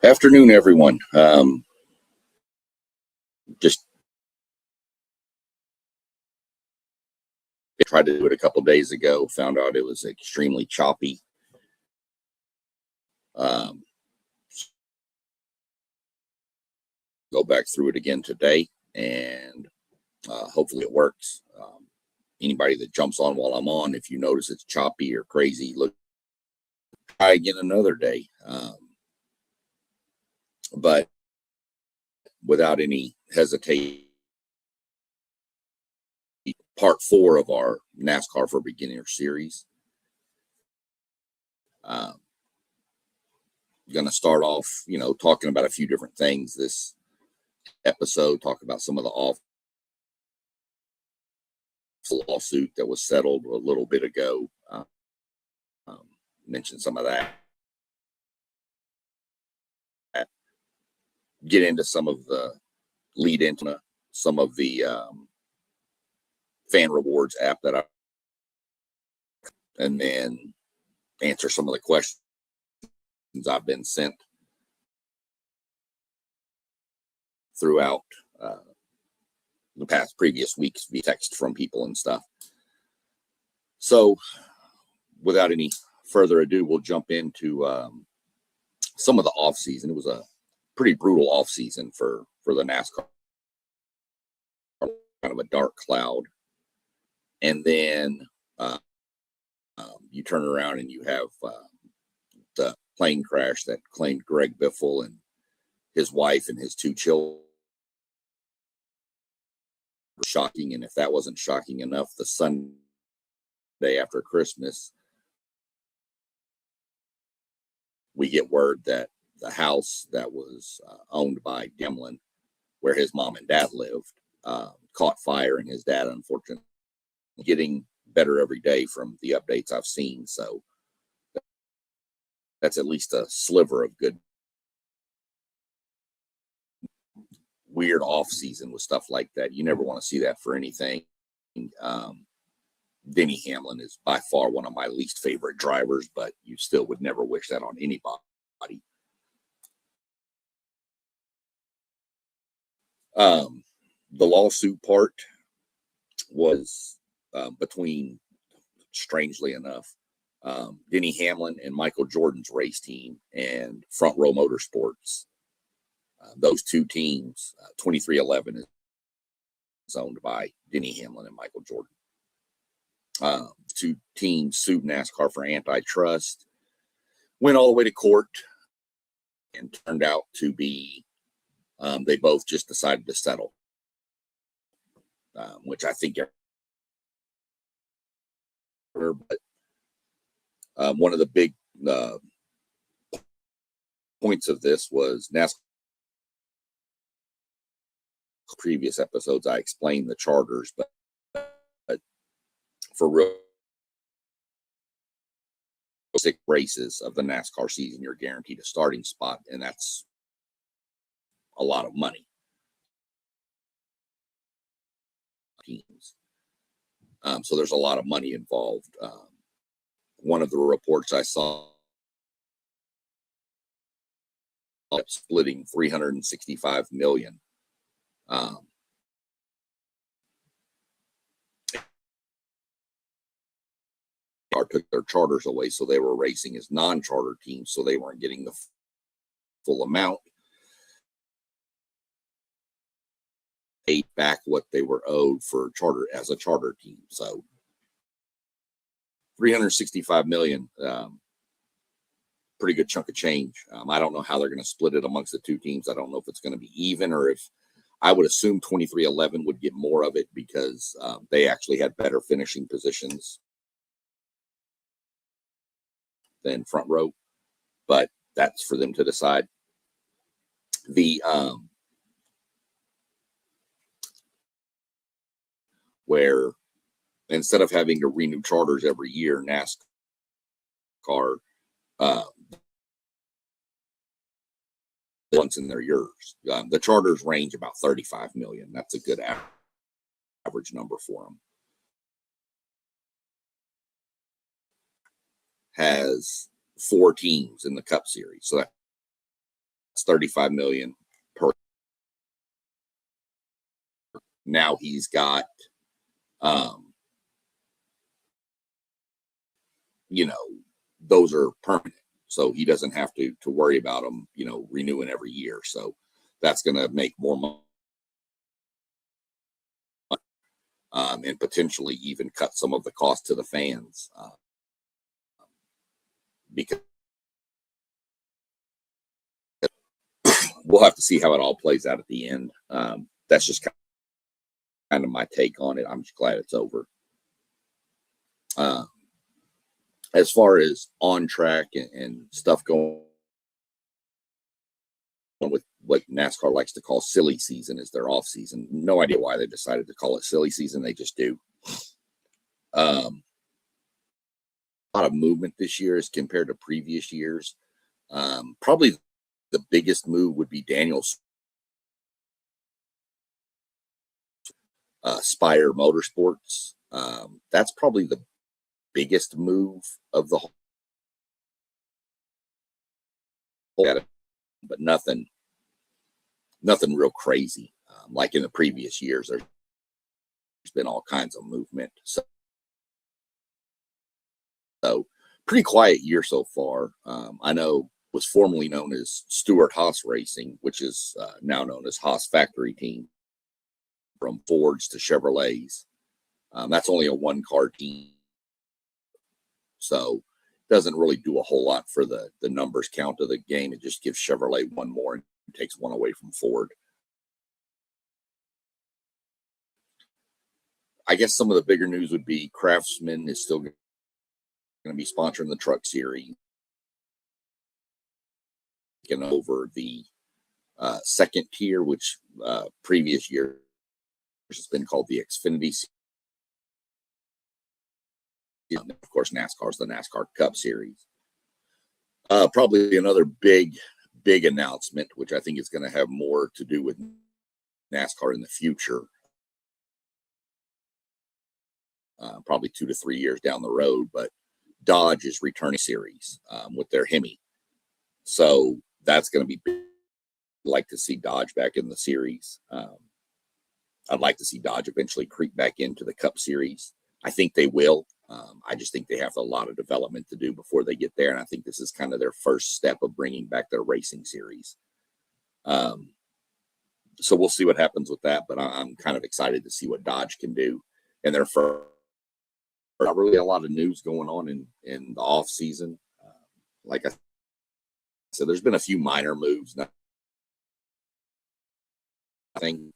Afternoon, everyone. Just tried to do it a couple days ago. Found out it was extremely choppy. Go back through it again today, and hopefully it works. Anybody that jumps on while I'm on, if you notice it's choppy or crazy, look, try again another day. But without any hesitation, part 4 of our NASCAR for Beginner series. Going to start off, talking about a few different things this episode. Talk about some of the lawsuit that was settled a little bit ago. Mention some of that. Get into some of the lead into some of the fan rewards app and then answer some of the questions I've been sent throughout the previous weeks via text from people and stuff. So without any further ado, we'll jump into some of the off season. It was a pretty brutal off season for the NASCAR, kind of a dark cloud. And then you turn around and you have the plane crash that claimed Greg Biffle and his wife and his 2 children. Shocking. And if that wasn't shocking enough, the Sunday after Christmas, we get word that the house that was owned by Demlin, where his mom and dad lived, caught fire, and his dad, unfortunately, getting better every day from the updates I've seen. So that's at least a sliver of good. Weird off season with stuff like that. You never want to see that for anything. Denny Hamlin is by far one of my least favorite drivers, but you still would never wish that on anybody. The lawsuit part was between, strangely enough, Denny Hamlin and Michael Jordan's race team and Front Row Motorsports. Those 2 teams, 2311 is owned by Denny Hamlin and Michael Jordan. 2 teams sued NASCAR for antitrust, went all the way to court, and turned out to be, they both just decided to settle, which I think, but one of the big points of this was NASCAR. Previous episodes, I explained the charters, but for real 6 races of the NASCAR season, you're guaranteed a starting spot, and that's a lot of money. Teams. So there's a lot of money involved. One of the reports I saw splitting $365 million. Took their charters away, so they were racing as non-charter teams, so they weren't getting the full amount. Paid back what they were owed for charter as a charter team. So $365 million, pretty good chunk of change. I don't know how they're going to split it amongst the 2 teams. I don't know if it's going to be even, or if I would assume 2311 would get more of it because they actually had better finishing positions than Front Row, but that's for them to decide. The where instead of having to renew charters every year, NASCAR once in their years, the charters range about 35 million. That's a good average number for them. Has 4 teams in the Cup Series, so $35 million per. Now he's got, you know, those are permanent, so he doesn't have to worry about them, you know, renewing every year. So that's going to make more money, and potentially even cut some of the cost to the fans, because we'll have to see how it all plays out at the end. That's just kind of my take on it. I'm just glad it's over. As far as on track and stuff going on with what NASCAR likes to call silly season is their off season. No idea why they decided to call it silly season. They just do. A lot of movement this year as compared to previous years. Probably the biggest move would be Daniel's Spire Motorsports. That's probably the biggest move of the whole, but nothing real crazy. Like in the previous years, there's been all kinds of movement. So pretty quiet year so far. I know was formerly known as Stewart Haas Racing, which is now known as Haas Factory Team, from Fords to Chevrolets. That's only a one-car team, so doesn't really do a whole lot for the numbers count of the game. It just gives Chevrolet one more and takes one away from Ford. I guess some of the bigger news would be Craftsman is still going to be sponsoring the Truck Series, taking over the second tier, which previous year has been called the Xfinity Series. Of course, NASCAR is the NASCAR Cup Series. Probably another big announcement, which I think is going to have more to do with NASCAR in the future. Probably 2 to 3 years down the road, but Dodge is returning series with their Hemi. So that's going to be big. I'd like to see Dodge back in the series. I'd like to see Dodge eventually creep back into the Cup Series. I think they will. I just think they have a lot of development to do before they get there. And I think this is kind of their first step of bringing back their racing series. So we'll see what happens with that. But I'm kind of excited to see what Dodge can do. And their first, not really a lot of news going on in the off season. Like I said, there's been a few minor moves. Nothing.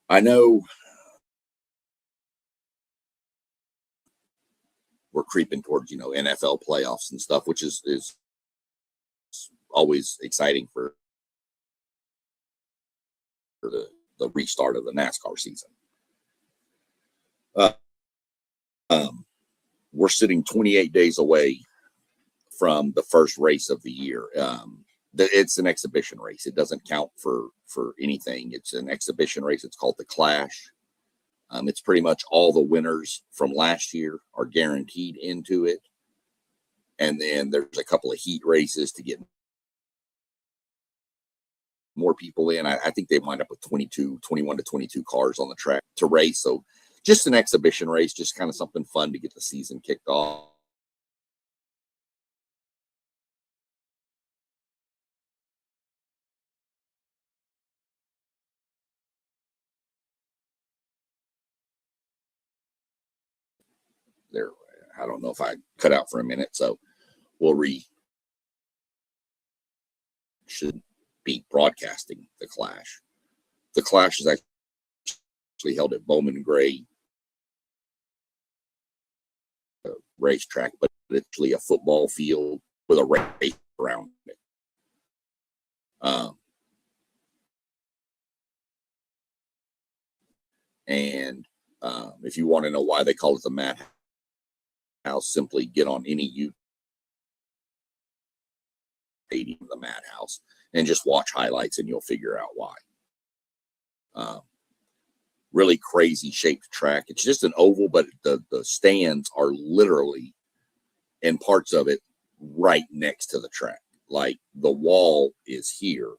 I know we're creeping towards, NFL playoffs and stuff, which is always exciting for the restart of the NASCAR season. We're sitting 28 days away from the first race of the year. It's an exhibition race. It doesn't count for anything. It's an exhibition race. It's called the Clash. It's pretty much all the winners from last year are guaranteed into it. And then there's a couple of heat races to get more people in. I think they wind up with 21 to 22 cars on the track to race. So just an exhibition race, just kind of something fun to get the season kicked off. There, I don't know if I cut out for a minute, so we'll should be broadcasting the Clash. The Clash is actually held at Bowman Gray racetrack, but it's actually a football field with a race around it. And if you want to know why they call it the Madhouse, simply get on any YouTube stadium, the Madhouse, and just watch highlights, and you'll figure out why. Really crazy shaped track. It's just an oval, but the stands are literally and parts of it right next to the track. Like the wall is here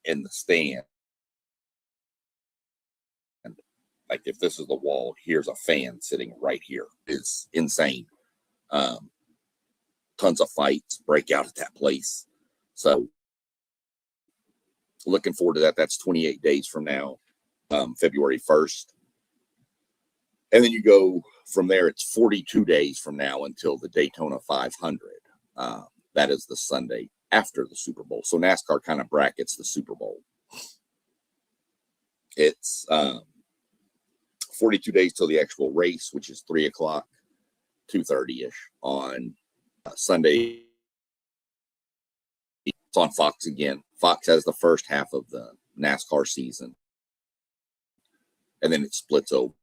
and the stand. Like if this is the wall, here's a fan sitting right here. It's insane. Tons of fights break out at that place. So looking forward to that. That's 28 days from now, February 1st. And then you go from there, it's 42 days from now until the Daytona 500. That is the Sunday after the Super Bowl. So NASCAR kind of brackets the Super Bowl. It's 42 days till the actual race, which is 3 o'clock, 2:30-ish on Sunday. It's on Fox again. Fox has the first half of the NASCAR season, and then it splits over.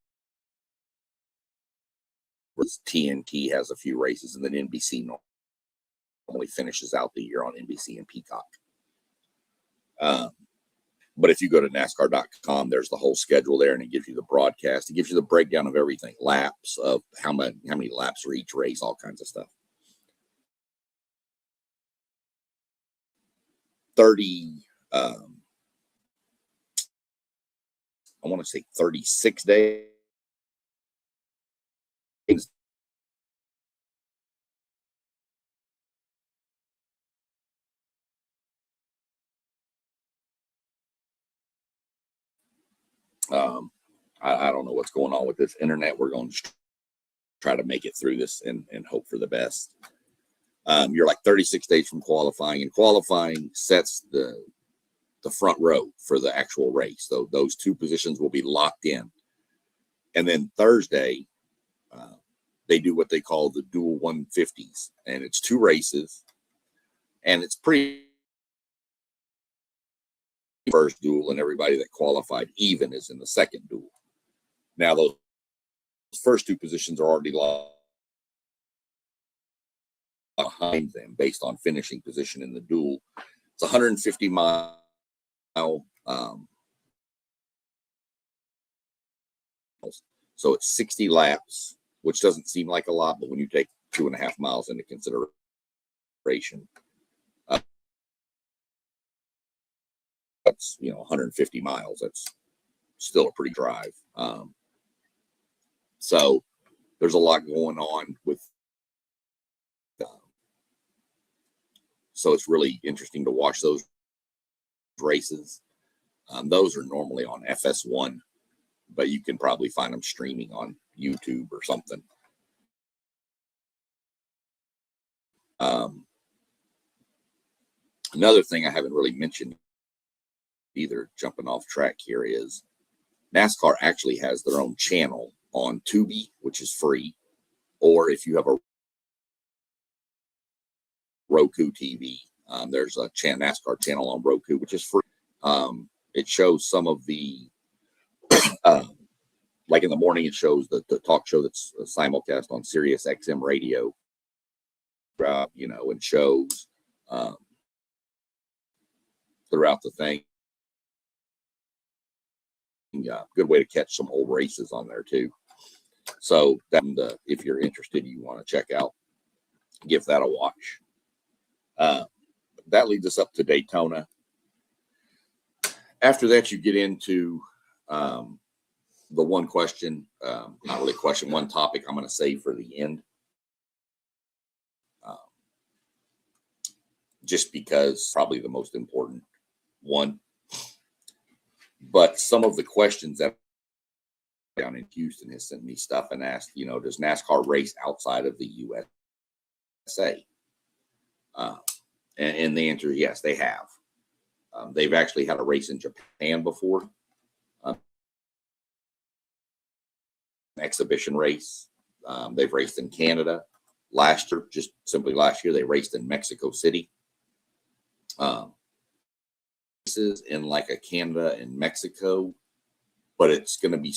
TNT has a few races, and then NBC normally finishes out the year on NBC and Peacock. But if you go to NASCAR.com, there's the whole schedule there, and it gives you the broadcast. It gives you the breakdown of everything, laps of how many laps for each race, all kinds of stuff. 30, I want to say 36 days. I don't know what's going on with this internet. We're going to try to make it through this and hope for the best. You're like 36 days from qualifying, and qualifying sets the front row for the actual race. So those two positions will be locked in. And then Thursday, they do what they call the dual 150s, and it's 2 races, and it's pretty first duel, and everybody that qualified even is in the second duel. Now those first 2 positions are already locked behind them based on finishing position in the duel. It's 150 mile. So it's 60 laps, which doesn't seem like a lot, but when you take 2.5 miles into consideration, that's 150 miles. That's still a pretty drive. So there's a lot going on with. So it's really interesting to watch those races. Those are normally on FS1, but you can probably find them streaming on YouTube or something. Another thing I haven't really mentioned either, jumping off track here, is NASCAR actually has their own channel on Tubi, which is free, or if you have a Roku TV, there's a NASCAR channel on Roku, which is free. It shows some of the, like in the morning, it shows the talk show that's simulcast on Sirius XM radio, and shows throughout the thing. Good way to catch some old races on there too. So that, if you're interested, you want to check out, give that a watch. That leads us up to Daytona. After that, you get into the one question, not really question, one topic I'm going to save for the end. Just because probably the most important one. But some of the questions that down in Houston has sent me stuff and asked, does NASCAR race outside of the USA? And the answer is yes, they have. They've actually had a race in Japan before, an exhibition race. They've raced in Canada last year, just simply last year. They raced in Mexico City. Races in like a Canada and Mexico, but it's going to be,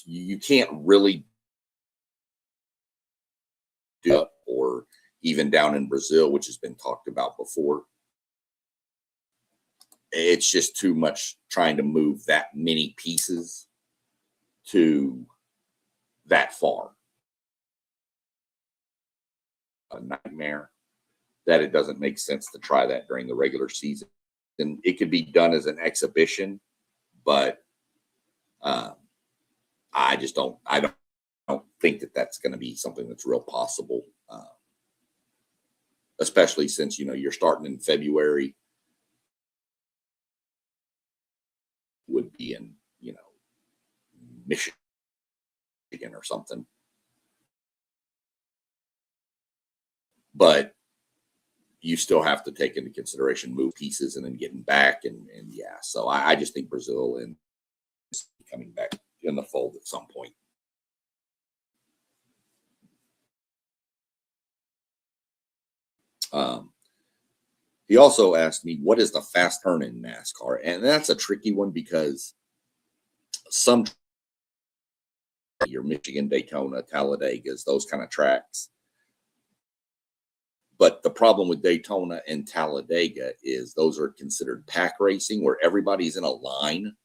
you can't really do it, or even down in Brazil, which has been talked about before. It's just too much trying to move that many pieces to that far. a nightmare that it doesn't make sense to try that during the regular season. And it could be done as an exhibition, but I just don't think that that's going to be something that's real possible, especially since, you're starting in February, would be in, Michigan or something. But you still have to take into consideration move pieces and then getting back. And yeah, so I just think Brazil and coming back in the fold at some point. He also asked me, what is the fast turn in NASCAR? And that's a tricky one because some, your Michigan, Daytona, Talladegas, those kind of tracks. But the problem with Daytona and Talladega is those are considered pack racing where everybody's in a line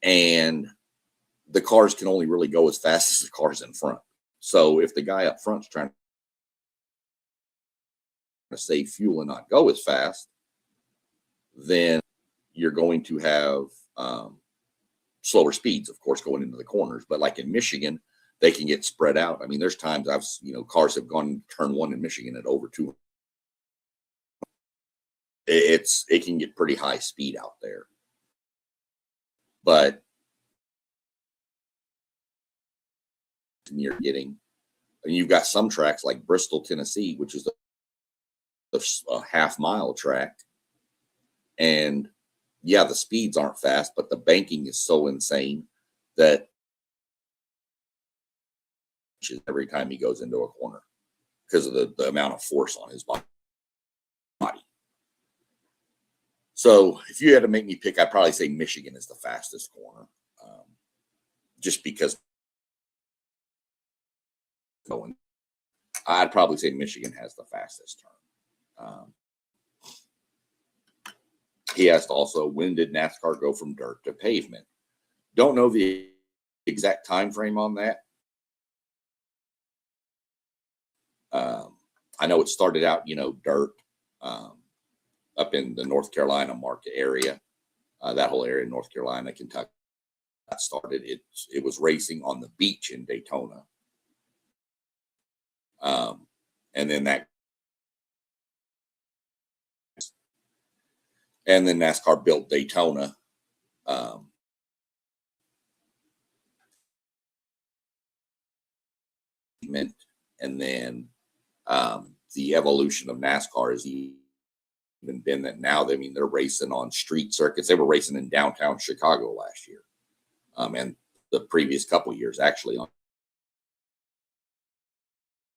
and the cars can only really go as fast as the cars in front. So if the guy up front's trying to save fuel and not go as fast, then you're going to have slower speeds, of course, going into the corners. But like in Michigan, they can get spread out. I mean, there's times cars have gone turn one in Michigan at over 2. It can get pretty high speed out there. But you've got some tracks like Bristol, Tennessee, which is a half-mile track. And yeah, the speeds aren't fast, but the banking is so insane that every time he goes into a corner because of the amount of force on his body. So if you had to make me pick, I'd probably say Michigan is the fastest corner, just because I'd probably say Michigan has the fastest turn. He asked also, when did NASCAR go from dirt to pavement? Don't know the exact time frame on that. I know it started out, dirt up in the North Carolina market area, that whole area, North Carolina, Kentucky. That started. It was racing on the beach in Daytona, and then NASCAR built Daytona. And then the evolution of NASCAR has even been that now they're racing on street circuits. They were racing in downtown Chicago last year, and the previous couple of years actually on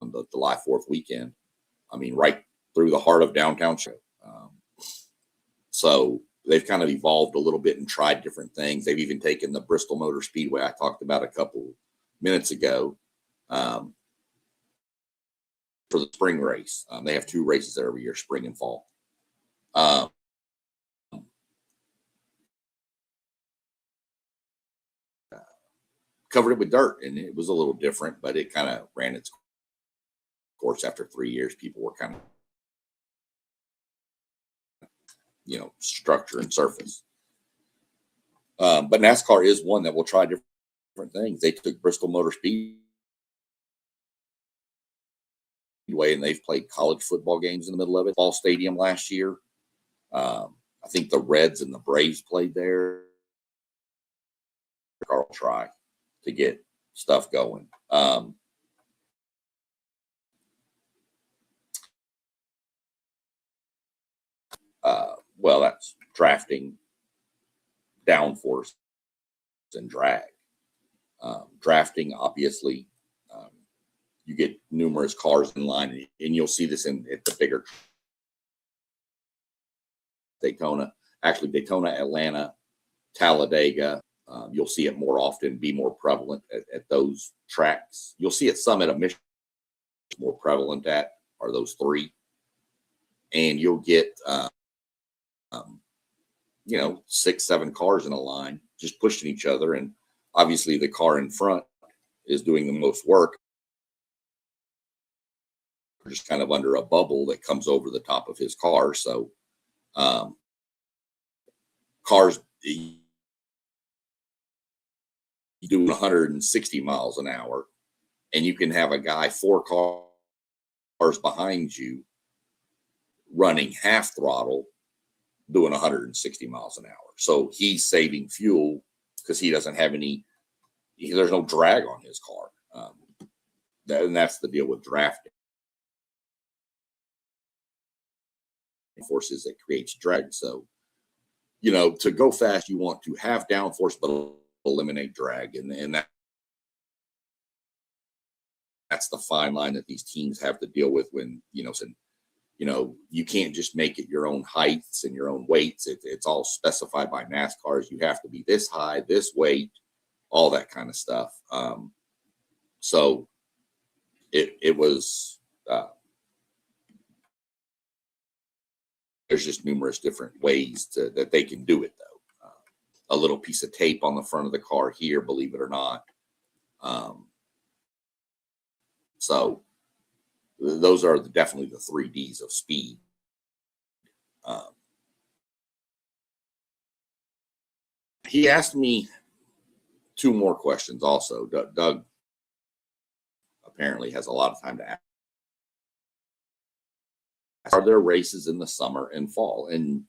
the July 4th weekend. I mean, right through the heart of downtown Chicago. So they've kind of evolved a little bit and tried different things. They've even taken the Bristol Motor Speedway I talked about a couple minutes ago for the spring race. They have 2 races there every year, spring and fall. Covered it with dirt, and it was a little different, but it kind of ran its course after 3 years. People were kind of, structure and surface. But NASCAR is one that will try different things. They took Bristol Motor Speedway, and they've played college football games in the middle of it. Ball Stadium last year. I think the Reds and the Braves played there. I'll try to get stuff going. Well, that's drafting, downforce, and drag. Drafting, obviously, you get numerous cars in line, and you'll see this at the bigger Daytona. Actually, Daytona, Atlanta, Talladega. You'll see it more often, be more prevalent at those tracks. You'll see it some at a Michigan, more prevalent at are those 3. And you'll get 6, 7 cars in a line just pushing each other, and obviously the car in front is doing the most work. just kind of under a bubble that comes over the top of his car. So cars doing 160 miles an hour, and you can have a guy 4 cars behind you running half throttle doing 160 miles an hour. So he's saving fuel because he doesn't have there's no drag on his car. And that's the deal with drafting. Forces that creates drag. So, to go fast, you want to have downforce, but eliminate drag. And that's the fine line that these teams have to deal with when, you can't just make it your own heights and your own weights. It's all specified by NASCARs. You have to be this high, this weight, all that kind of stuff. So it was, there's just numerous different ways that they can do it, though. A little piece of tape on the front of the car here, believe it or not. So those are definitely the 3Ds of speed. He asked me 2 more questions also. Doug apparently has a lot of time to ask. Are there races in the summer and fall? And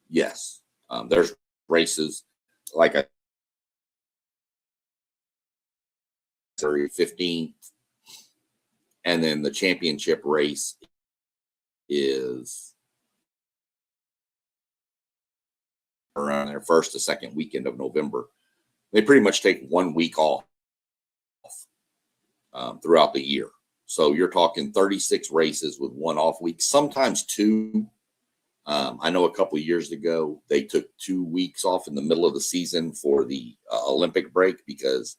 yes, there's races like a 15th, and then the championship race is around their first to second weekend of November. They pretty much take 1 week off throughout the year. So you're talking 36 races with 1 off week, sometimes 2. I know a couple of years ago, they took 2 weeks off in the middle of the season for the Olympic break because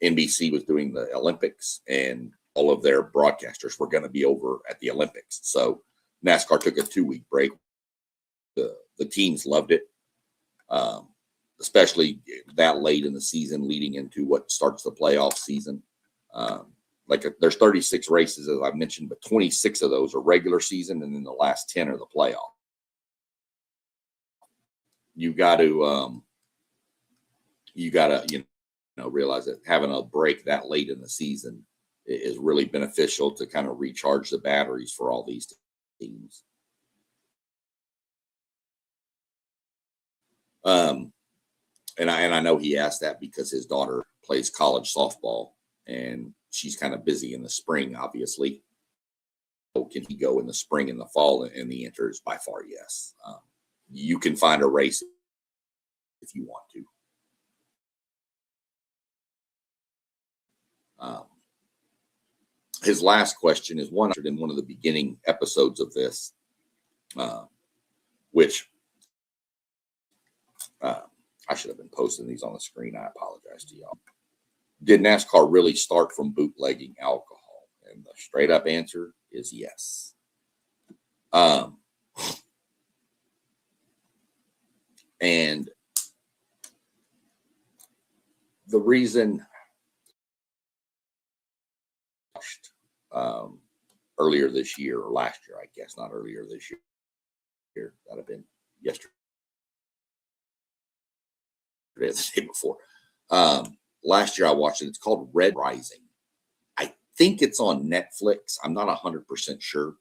NBC was doing the Olympics and all of their broadcasters were going to be over at the Olympics. So NASCAR took a 2-week break. The teams loved it, especially that late in the season leading into what starts the playoff season. There's 36 races, as I mentioned, but 26 of those are regular season, and then the last 10 are the playoff. You got to realize that having a break that late in the season is really beneficial to kind of recharge the batteries for all these teams. And I know he asked that because his daughter plays college softball and she's kind of busy in the spring, obviously. So can he go in the spring and the fall? And the answer is by far yes. You can find a race if you want to. His last question is one in one of the beginning episodes of this, which I should have been posting these on the screen. I apologize to y'all. Did NASCAR really start from bootlegging alcohol? And the straight up answer is yes. And the reason earlier this year or last year, I guess, not earlier this year, that'd have been yesterday, the day before. Last year I watched it. It's called Red Rising. I think it's on Netflix. I'm not 100% sure,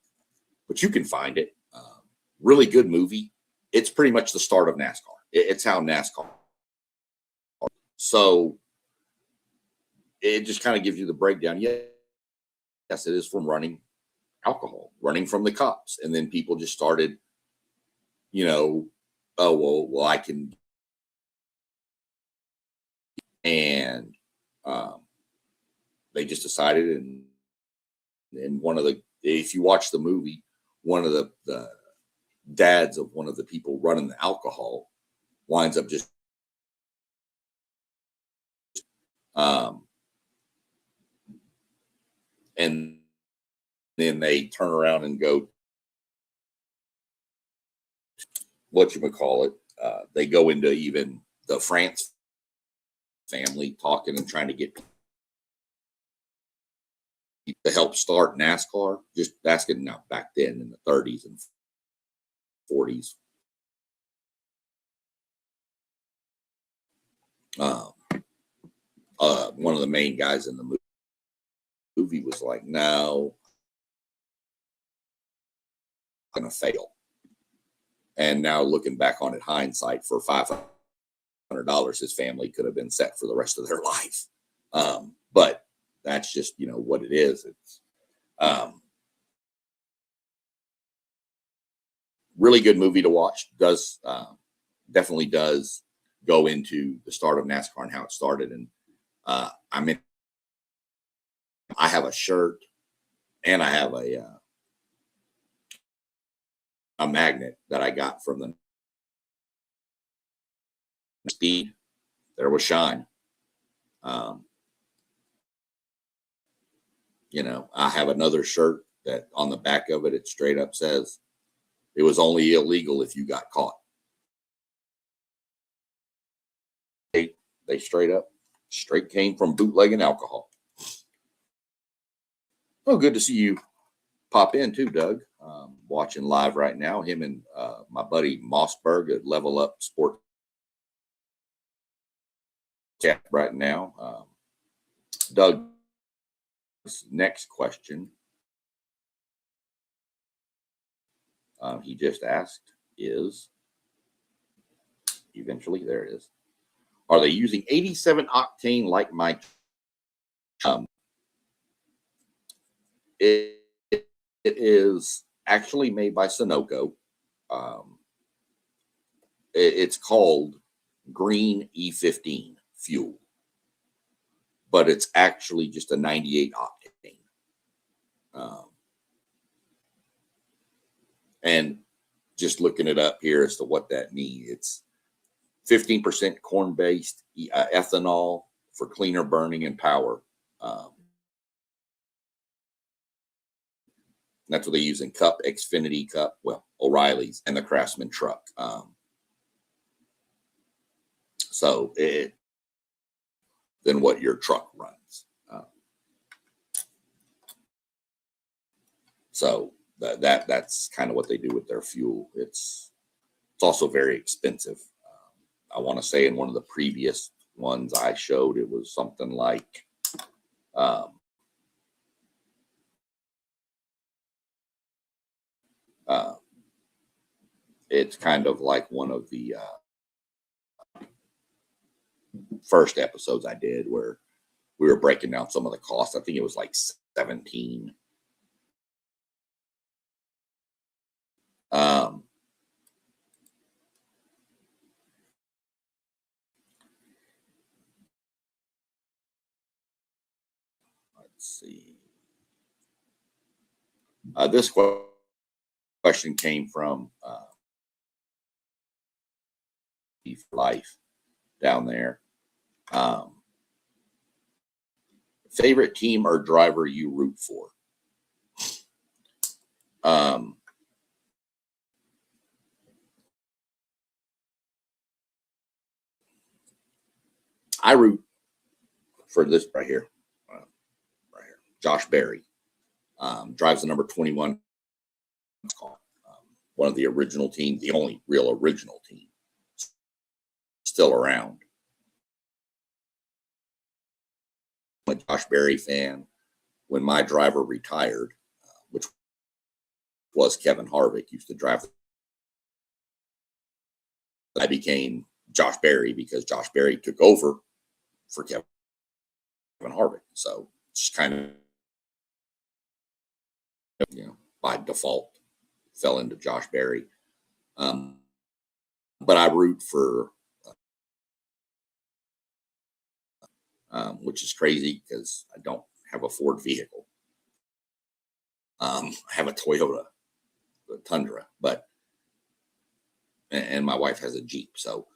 but you can find it. Really good movie. It's pretty much the start of NASCAR. It's how NASCAR. So it just kind of gives you the breakdown. Yes, it is from running alcohol, running from the cops. And then people just started, oh, well, I can. And they just decided, and if you watch the movie, one of the dads of one of the people running the alcohol winds up just and then they turn around and go, whatchamacallit, they go into even the France family talking and trying to get to help start NASCAR. Just asking now back then in the 30s and 40s. One of the main guys in the movie was like, no, I'm going to fail. And now looking back on it, hindsight, for $500, his family could have been set for the rest of their life. But that's just, what it is. It's really good movie to watch. Definitely does go into the start of NASCAR and how it started. And I have a shirt and I have a magnet that I got from the Speed. There was Shine. I have another shirt that on the back of it, it straight up says, it was only illegal if you got caught. They straight came from bootlegging alcohol. Oh, good to see you pop in too, Doug. Watching live right now. Him and my buddy Mossberg at Level Up Sport chat right now. Doug, next question he just asked is, eventually there it is, are they using 87 octane like my it is actually made by Sunoco. It's called Green E15 fuel, but it's actually just a 98 octane. And just looking it up here as to what that means, it's 15% corn-based ethanol for cleaner burning and power. That's what they use in Cup, Xfinity Cup, O'Reilly's, and the Craftsman truck. So then what your truck runs. So that's kind of what they do with their fuel. It's also very expensive. I want to say in one of the previous ones I showed, it was something like it's kind of like one of the first episodes I did where we were breaking down some of the costs. I think it was like 17. Let's see. This question came from Life down there. Favorite team or driver you root for? I root for this right here. Josh Berry drives the number 21 car. One of the original teams, the only real original team still around. I'm a Josh Berry fan. When my driver retired, which was Kevin Harvick, used to drive, I became Josh Berry because Josh Berry took over for Kevin Harvick. So just kind of, by default, fell into Josh Berry. But I root for, which is crazy because I don't have a Ford vehicle. I have a Toyota Tundra, and my wife has a Jeep. So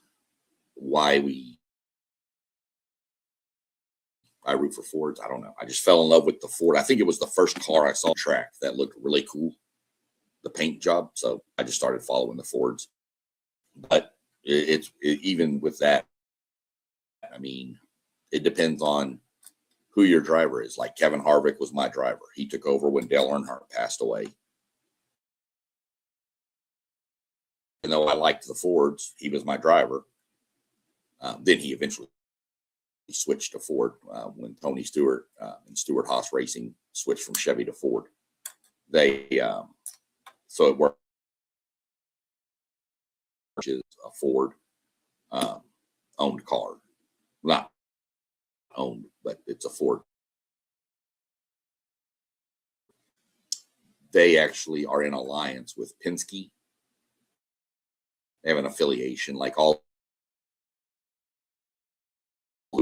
I root for Fords, I don't know. I just fell in love with the Ford. I think it was the first car I saw on track that looked really cool, the paint job. So I just started following the Fords. But even with that, I mean, it depends on who your driver is. Like Kevin Harvick was my driver. He took over when Dale Earnhardt passed away. And though I liked the Fords, he was my driver. Then he eventually switched to Ford when Tony Stewart and Stewart Haas Racing switched from Chevy to Ford. So it worked. Which is a Ford owned car, not owned, but it's a Ford. They actually are in alliance with Penske. They have an affiliation, like all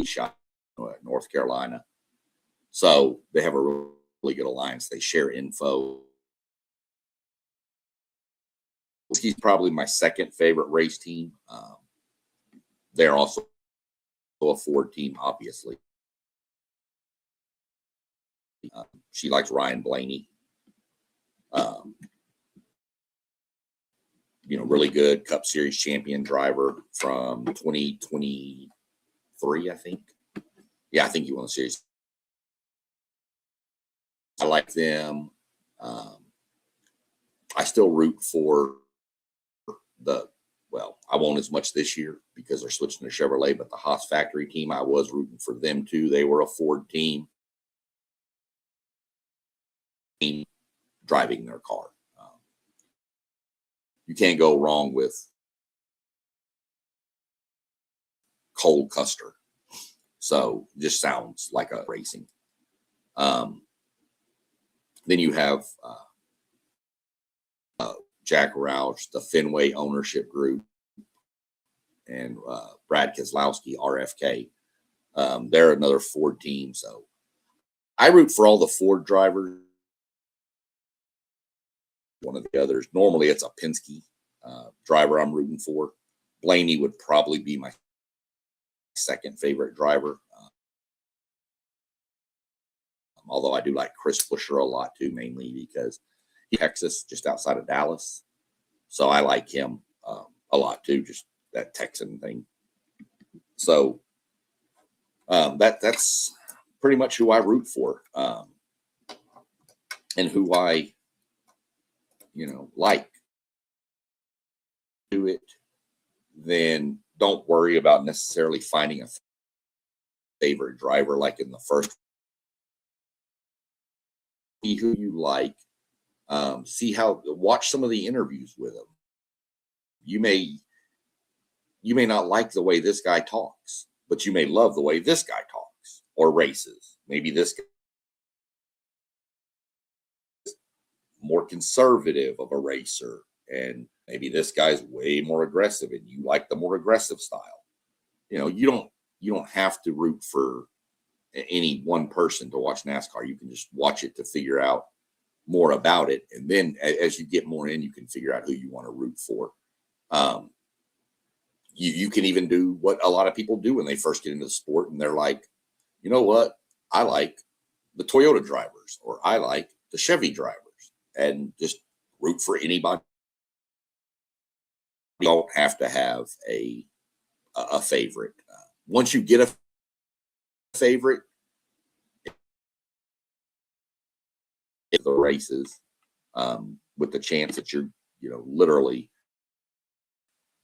shop North Carolina. So they have a really good alliance. They share info. He's probably my second favorite race team. They're also a Ford team, obviously. She likes Ryan Blaney. Really good Cup Series champion driver from 2023, I think. Yeah, I think he won the series. I like them. I still root for I won't as much this year because they're switching to Chevrolet, but the Haas factory team, I was rooting for them too. They were a Ford team driving their car. You can't go wrong with Cole Custer. So just sounds like a racing. Then you have Jack Roush, the Fenway ownership group, and Brad Keselowski, RFK. They're another Ford team. So I root for all the Ford drivers. One of the others. Normally it's a Penske driver I'm rooting for. Blaney would probably be my second favorite driver. Although I do like Chris Buescher a lot too, mainly because he's Texas, just outside of Dallas. So I like him a lot too, just that Texan thing. So that's pretty much who I root for, and who I like. Do it, then don't worry about necessarily finding a favorite driver like in the first. See who you like. Watch some of the interviews with them. You may not like the way this guy talks, but you may love the way this guy talks or races. Maybe this guy is more conservative of a racer, and maybe this guy's way more aggressive and you like the more aggressive style. You don't have to root for any one person to watch NASCAR. You can just watch it to figure out more about it. And then as you get more in, you can figure out who you want to root for. You can even do what a lot of people do when they first get into the sport. And they're like, you know what? I like the Toyota drivers, or I like the Chevy drivers, and just root for anybody. You don't have to have a favorite. Once you get a favorite, the races, with the chance that you're, literally,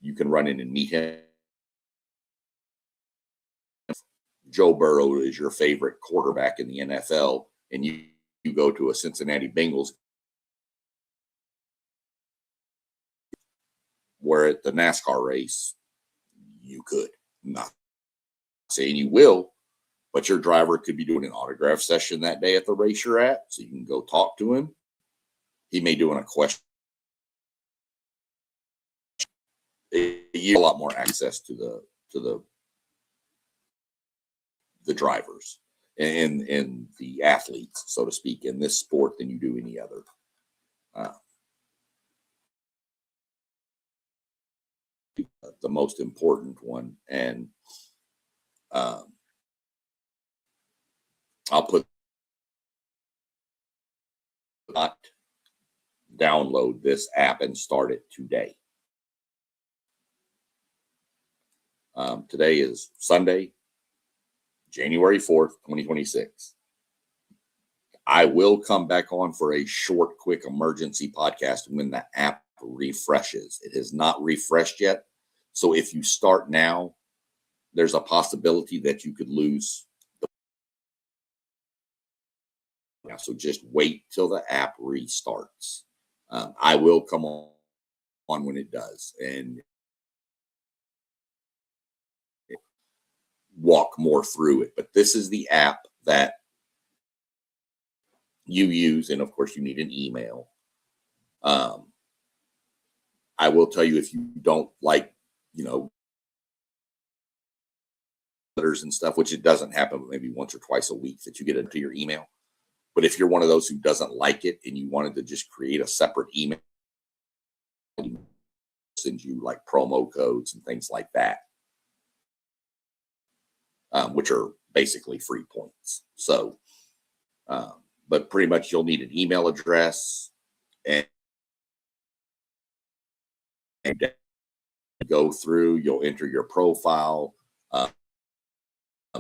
you can run in and meet him. Joe Burrow is your favorite quarterback in the NFL, and you go to a Cincinnati Bengals, where at the NASCAR race, you could. Not saying you will, but your driver could be doing an autograph session that day at the race you're at, so you can go talk to him. He may do a question. You have a lot more access to the drivers and the athletes, so to speak, in this sport than you do any other. The most important one, and I'll not download this app and start it today. Today is Sunday, January 4th, 2026. I will come back on for a short, quick emergency podcast when the app refreshes. It has not refreshed yet. So if you start now, there's a possibility that you could lose. So just wait till the app restarts. I will come on when it does and walk more through it. But this is the app that you use. And of course, you need an email. I will tell you, if you don't like, letters and stuff, which it doesn't happen maybe once or twice a week that you get into your email. But if you're one of those who doesn't like it and you wanted to just create a separate email, send you like promo codes and things like that, which are basically free points. So, but pretty much you'll need an email address and go through, you'll enter your profile.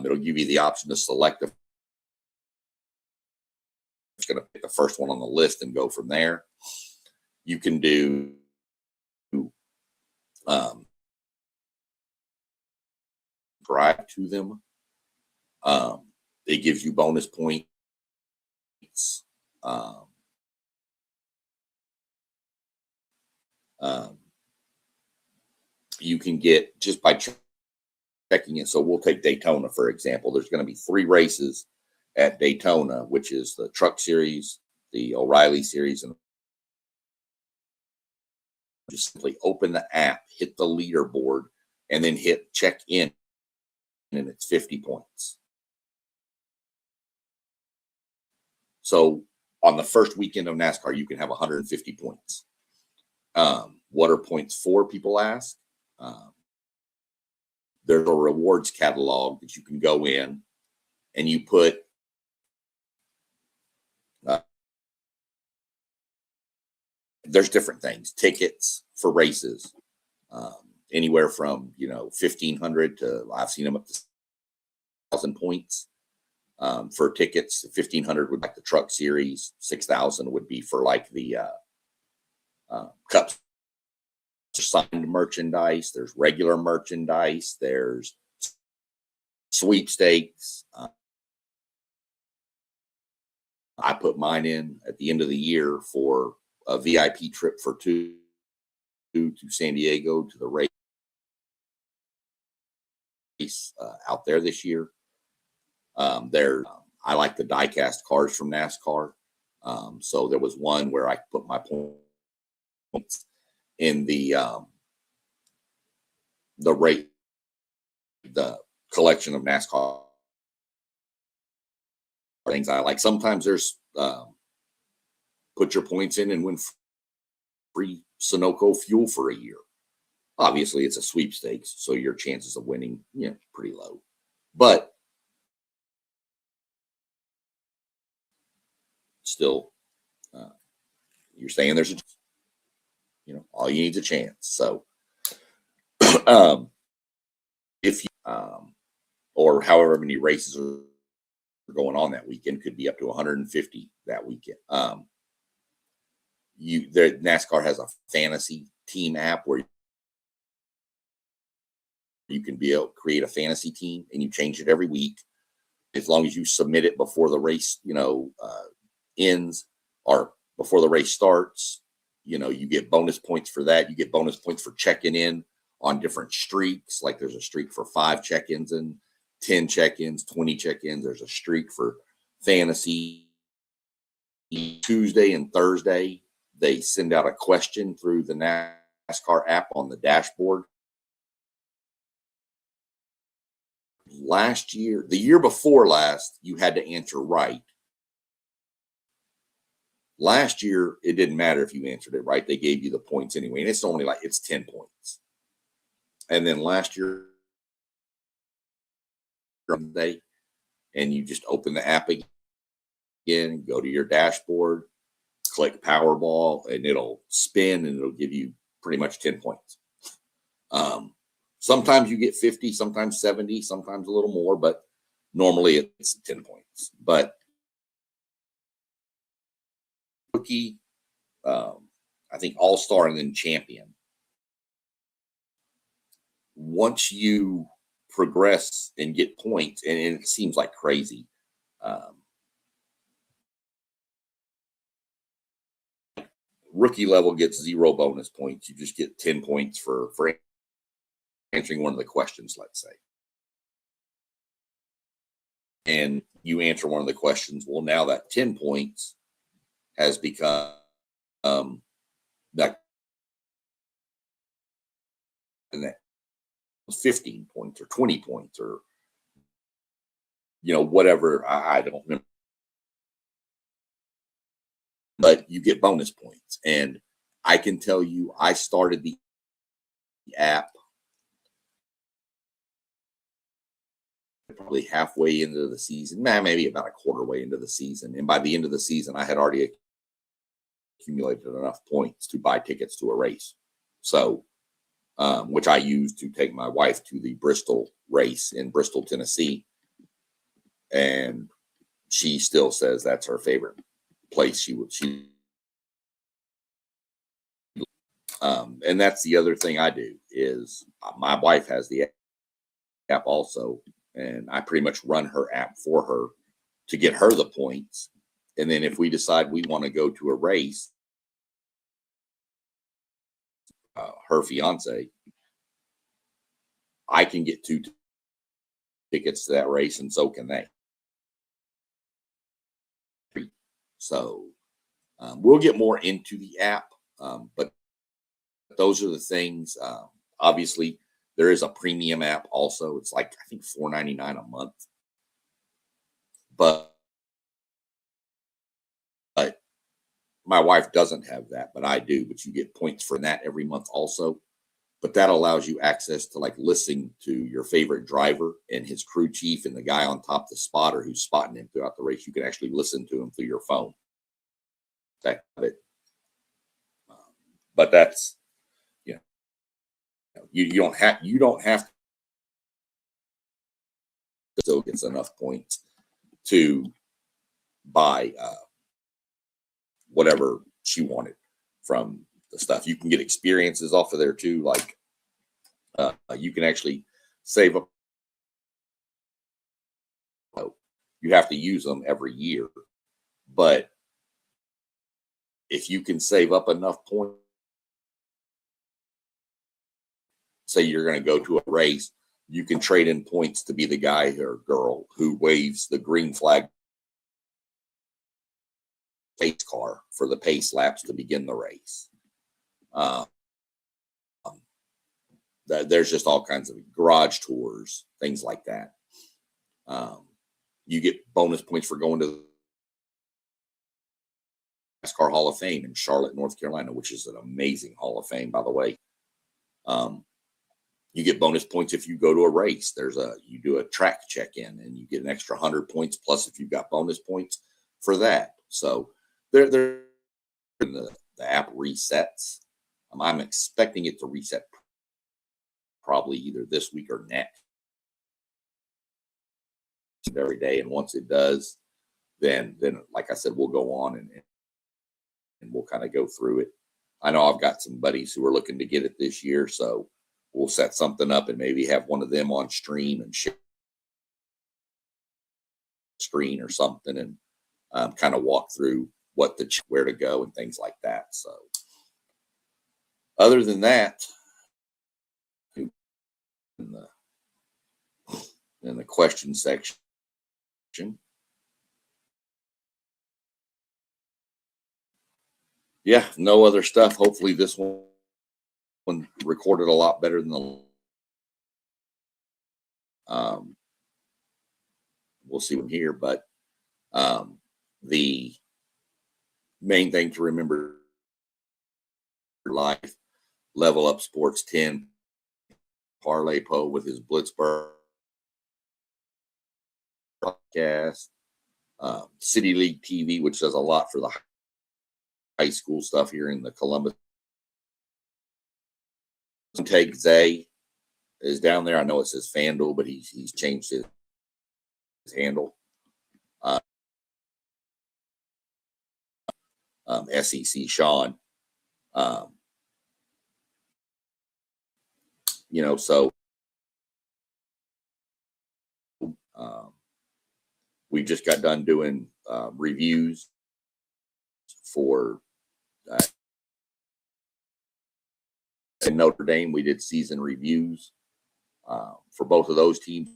It'll give you the option to select it's going to pick the first one on the list and go from there. You can do subscribe to them. It gives you bonus points. You can get just by checking it. So we'll take Daytona, for example. There's going to be 3 races at Daytona, which is the Truck Series, the O'Reilly Series, and just simply open the app, hit the leaderboard, and then hit check in, and it's 50 points. So on the first weekend of NASCAR, you can have 150 points. What are points for, people ask? There's a rewards catalog that you can go in and you put there's different things, tickets for races, anywhere from 1,500 to I've seen them up to 1,000 points for tickets. 1,500 would be like the Truck Series, 6,000 would be for like the Cups. Signed merchandise, there's regular merchandise, there's sweepstakes. I put mine in at the end of the year for a VIP trip for 2 to San Diego to the race out there this year. I like the die-cast cars from NASCAR. So there was one where I put my points in the collection of NASCAR things I like. Sometimes there's put your points in and win free Sunoco fuel for a year. Obviously, it's a sweepstakes, so your chances of winning, pretty low. But still, you're saying there's all you need is a chance. So, if you, or however many races are going on that weekend, could be up to 150 that weekend. NASCAR has a fantasy team app where you can be able to create a fantasy team and you change it every week. As long as you submit it before the race, ends or before the race starts, you get bonus points for that. You get bonus points for checking in on different streaks. Like there's a streak for 5 check-ins and 10 check-ins, 20 check-ins. There's a streak for fantasy. Tuesday and Thursday, they send out a question through the NASCAR app on the dashboard. Last year, the year before last, you had to answer right. Last year, it didn't matter if you answered it right. They gave you the points anyway. And it's only it's 10 points. And then last year, and you just open the app again, go to your dashboard, click Powerball, and it'll spin and it'll give you pretty much 10 points. Sometimes you get 50, sometimes 70, sometimes a little more, but Normally it's 10 points, but rookie, I think all-star and then champion. Once you progress and get points, and it seems like crazy. Rookie level gets 0 bonus points. You just get 10 points for answering one of the questions, let's say. And you answer one of the questions. Well, now that 10 points has become that 15 points or 20 points or whatever. I don't remember, but you get bonus points. And I can tell you, I started the app probably halfway into the season, maybe about a quarter way into the season. And by the end of the season, I had already accumulated enough points to buy tickets to a race. So, which I used to take my wife to the Bristol race in Bristol, Tennessee. And she still says that's her favorite place and that's the other thing I do is my wife has the app also, and I pretty much run her app for her to get her the points. And then if we decide we want to go to a race, her fiance, I can get 2 tickets to that race, and so can they. So we'll get more into the app, but those are the things. Obviously, there is a premium app also. It's like, I think, $4.99 a month. But my wife doesn't have that, but I do. But you get points for that every month also. But that allows you access to like listening to your favorite driver and his crew chief and the guy on top of the spotter who's spotting him throughout the race. You can actually listen to him through your phone. But that's, you don't have to still gets enough points to buy whatever she wanted from the stuff. You can get experiences off of there too. Like you can actually save up. You have to use them every year, but if you can save up enough points, say you're going to go to a race, you can trade in points to be the guy or girl who waves the green flag pace car for the pace laps to begin the race. There's just all kinds of garage tours, things like that. You get bonus points for going to the Nascar Hall of Fame in Charlotte, North Carolina, which is an amazing Hall of Fame, by the way. You get bonus points if you go to a race. You do a track check-in and you get an extra 100 points plus if you've got bonus points for that. So the app resets. I'm expecting it to reset probably either this week or next every day. And once it does, then like I said, we'll go on and we'll kind of go through it. I know I've got some buddies who are looking to get it this year, so we'll set something up and maybe have one of them on stream and share screen or something and kind of walk through where to go and things like that. So other than that, in the question section, yeah, no other stuff. Hopefully this one recorded a lot better than the we'll see from here, but the main thing to remember life, Level Up Sports 10 Parlay Poe with his Blitzburg podcast, City League TV, which does a lot for the high school stuff here in the Columbus. Take Zay is down there. I know it says FanDuel, but he's changed his handle. SEC Sean. So we just got done doing reviews for in Notre Dame. We did season reviews for both of those teams.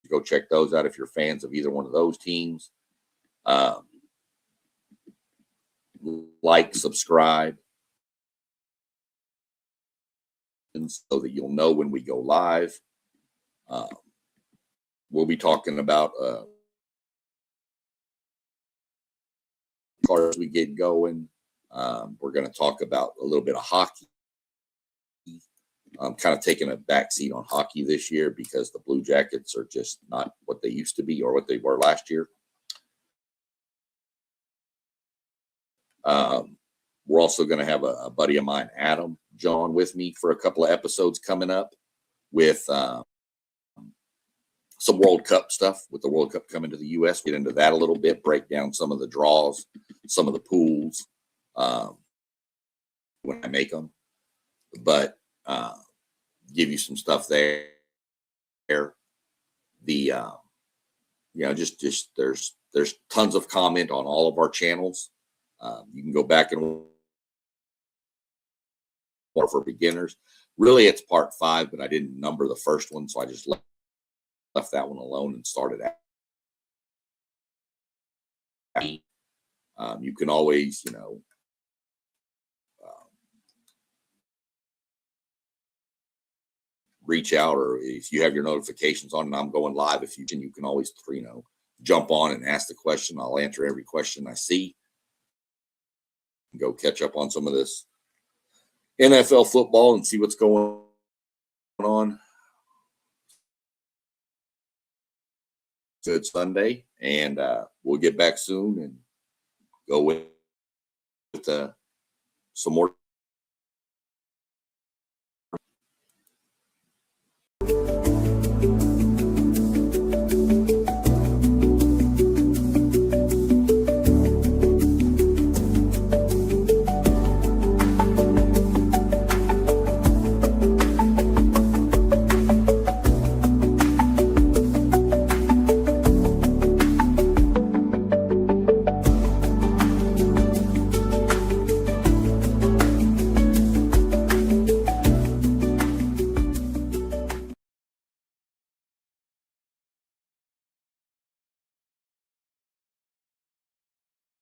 Go check those out if you're fans of either one of those teams. Like, subscribe, and so that you'll know when we go live. We'll be talking about as we get going. We're going to talk about a little bit of hockey. I'm kind of taking a backseat on hockey this year because the Blue Jackets are just not what they used to be or what they were last year. We're also going to have a buddy of mine, Adam John, with me for a couple of episodes coming up with some World Cup stuff. With the World Cup coming to the U.S., get into that a little bit, break down some of the draws, some of the pools when I make them, but give you some stuff there. The just there's tons of comment on all of our channels. You can go back and watch for beginners. Really, it's part 5, but I didn't number the first one, so I just left that one alone and started out. You can always, reach out, or if you have your notifications on and I'm going live, if you can always, jump on and ask the question. I'll answer every question I see. Go catch up on some of this NFL football and see what's going on. Good Sunday, and we'll get back soon and go with some more